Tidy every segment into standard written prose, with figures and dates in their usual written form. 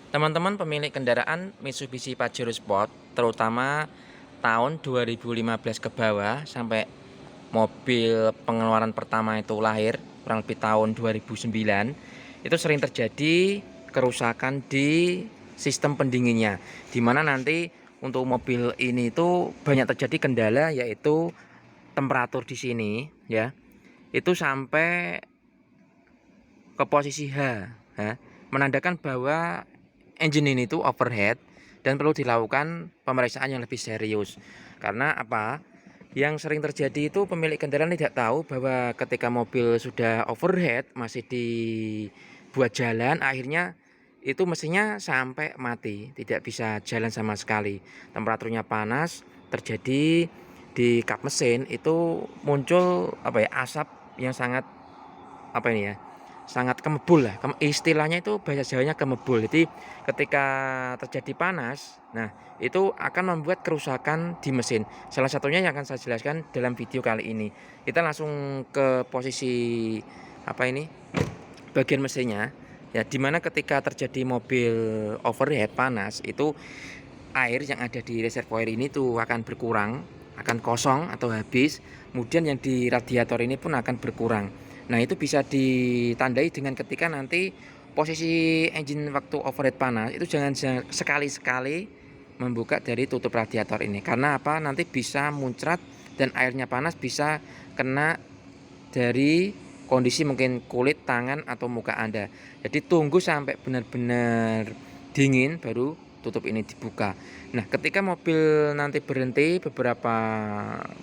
Teman-teman pemilik kendaraan Mitsubishi Pajero Sport, terutama tahun 2015 ke bawah sampai mobil pengeluaran pertama itu lahir kurang lebih tahun 2009, itu sering terjadi kerusakan di sistem pendinginnya. Di mana nanti untuk mobil ini itu banyak terjadi kendala, yaitu temperatur di sini ya. Itu sampai ke posisi H, ya, menandakan bahwa engine ini tuh overheat dan perlu dilakukan pemeriksaan yang lebih serius. Karena apa? Yang sering terjadi itu pemilik kendaraan tidak tahu bahwa ketika mobil sudah overheat masih dibuat jalan, akhirnya itu mesinnya sampai mati, tidak bisa jalan sama sekali. Temperaturnya panas, terjadi di kap mesin itu muncul asap yang sangat ini ya, sangat kemebul lah. Istilahnya itu bahasa Jawanya kemebul. Jadi ketika terjadi panas, nah itu akan membuat kerusakan di mesin. Salah satunya yang akan saya jelaskan dalam video kali ini. Kita langsung ke posisi bagian mesinnya. Ya, dimana ketika terjadi mobil overheat panas, itu air yang ada di reservoir ini tuh akan berkurang, akan kosong atau habis. Kemudian yang di radiator ini pun akan berkurang. Nah, itu bisa ditandai dengan ketika nanti posisi engine waktu overheat panas itu jangan sekali-sekali membuka dari tutup radiator ini. Karena apa? Nanti bisa muncrat dan airnya panas bisa kena dari kondisi mungkin kulit, tangan atau muka Anda. Jadi tunggu sampai benar-benar dingin baru tutup ini dibuka. Nah, ketika mobil nanti berhenti beberapa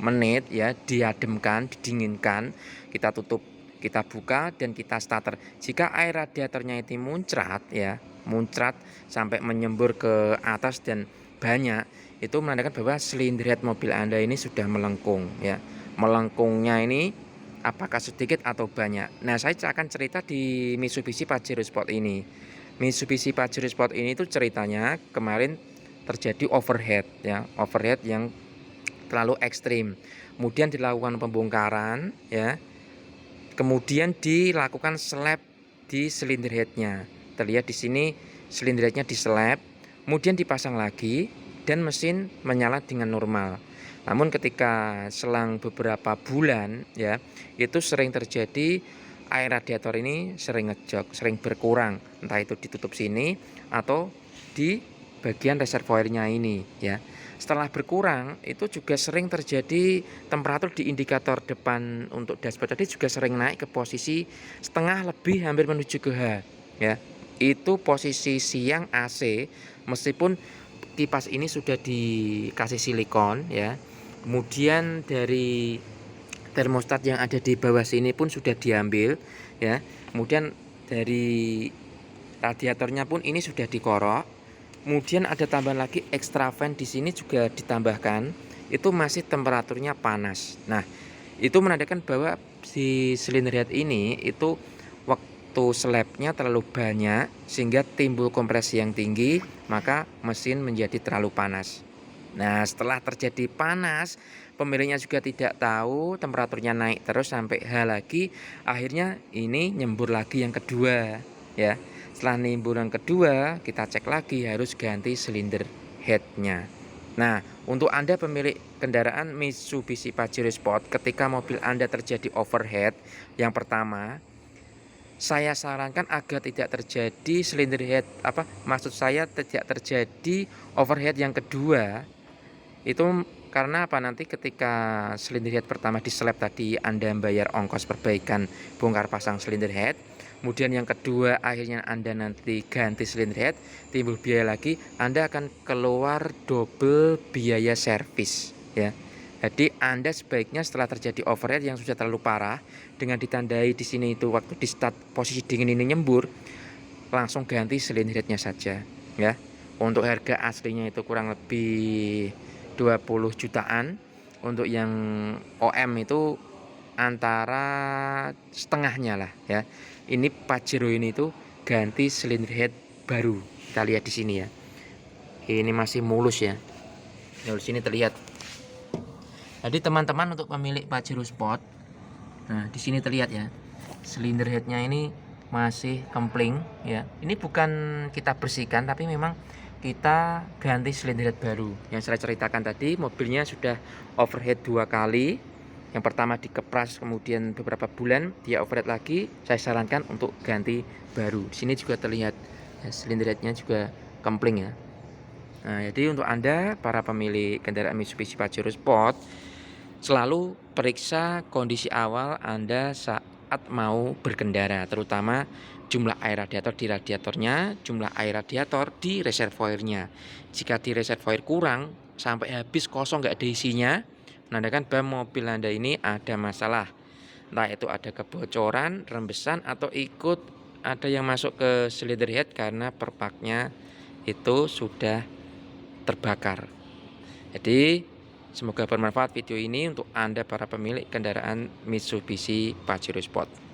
menit ya, diademkan, didinginkan, kita tutup, kita buka dan kita starter. Jika air radiatornya itu muncrat ya, muncrat sampai menyembur ke atas dan banyak, itu menandakan bahwa silinder head mobil Anda ini sudah melengkung ya. Melengkungnya ini apakah sedikit atau banyak. Nah, saya akan cerita di Mitsubishi Pajero Sport ini. Mitsubishi Pajero Sport ini tuh ceritanya kemarin terjadi overheat ya, overheat yang terlalu ekstrim. Kemudian dilakukan pembongkaran ya. Kemudian dilakukan slap di silinder headnya. Terlihat di sini silinder headnya diselap, kemudian dipasang lagi dan mesin menyala dengan normal. Namun ketika selang beberapa bulan ya, itu sering terjadi air radiator ini sering ngejok, sering berkurang, entah itu ditutup sini atau di bagian reservoirnya ini ya. Setelah berkurang itu juga sering terjadi temperatur di indikator depan untuk dashboard tadi juga sering naik ke posisi setengah lebih hampir menuju ke H ya. Itu posisi siang AC meskipun kipas ini sudah dikasih silikon ya. Kemudian dari termostat yang ada di bawah sini pun sudah diambil ya. Kemudian dari radiatornya pun ini sudah dikorok. Kemudian ada tambahan lagi extra fan di sini juga ditambahkan. Itu masih temperaturnya panas. Nah, itu menandakan bahwa si silinder head ini itu waktu slapnya terlalu banyak sehingga timbul kompresi yang tinggi, maka mesin menjadi terlalu panas. Nah, setelah terjadi panas, pemiliknya juga tidak tahu, temperaturnya naik terus sampai H lagi, akhirnya ini nyembur lagi yang kedua, ya. Setelah nyembur yang kedua, kita cek lagi harus ganti silinder headnya. Nah, untuk Anda pemilik kendaraan Mitsubishi Pajero Sport, ketika mobil Anda terjadi overheat, yang pertama, saya sarankan agar tidak terjadi silinder head maksud saya tidak terjadi overheat yang kedua itu karena apa, nanti ketika silinder head pertama diselap tadi Anda membayar ongkos perbaikan bongkar pasang silinder head, kemudian yang kedua akhirnya Anda nanti ganti silinder head, timbul biaya lagi, Anda akan keluar double biaya servis ya. Jadi Anda sebaiknya setelah terjadi overheat yang sudah terlalu parah dengan ditandai di sini itu waktu di start posisi dingin ini nyembur, langsung ganti silinder headnya saja ya. Untuk harga aslinya itu kurang lebih 20 jutaan. Untuk yang OM itu antara setengahnya lah ya. Ini Pajero ini tuh ganti silinder head baru. Kita lihat di sini ya. Ini masih mulus ya. Di sini terlihat. Jadi teman-teman untuk pemilik Pajero Sport, nah di sini terlihat ya. Silinder headnya ini masih kempling ya. Ini bukan kita bersihkan tapi memang kita ganti silinder head baru. Yang saya ceritakan tadi, mobilnya sudah overhead 2 kali. Yang pertama dikepras, kemudian beberapa bulan dia overhead lagi. Saya sarankan untuk ganti baru. Di sini juga terlihat ya, silinder headnya juga kempling ya. Nah, jadi untuk Anda para pemilik kendaraan Mitsubishi Pajero Sport, selalu periksa kondisi awal Anda saat mau berkendara, terutama jumlah air radiator di radiatornya, jumlah air radiator di reservoirnya. Jika di reservoir kurang sampai habis kosong nggak ada isinya, menandakan bahwa mobil Anda ini ada masalah. Entah itu ada kebocoran, rembesan, atau ikut ada yang masuk ke silinder head karena perpaknya itu sudah terbakar. Jadi semoga bermanfaat video ini untuk Anda para pemilik kendaraan Mitsubishi Pajero Sport.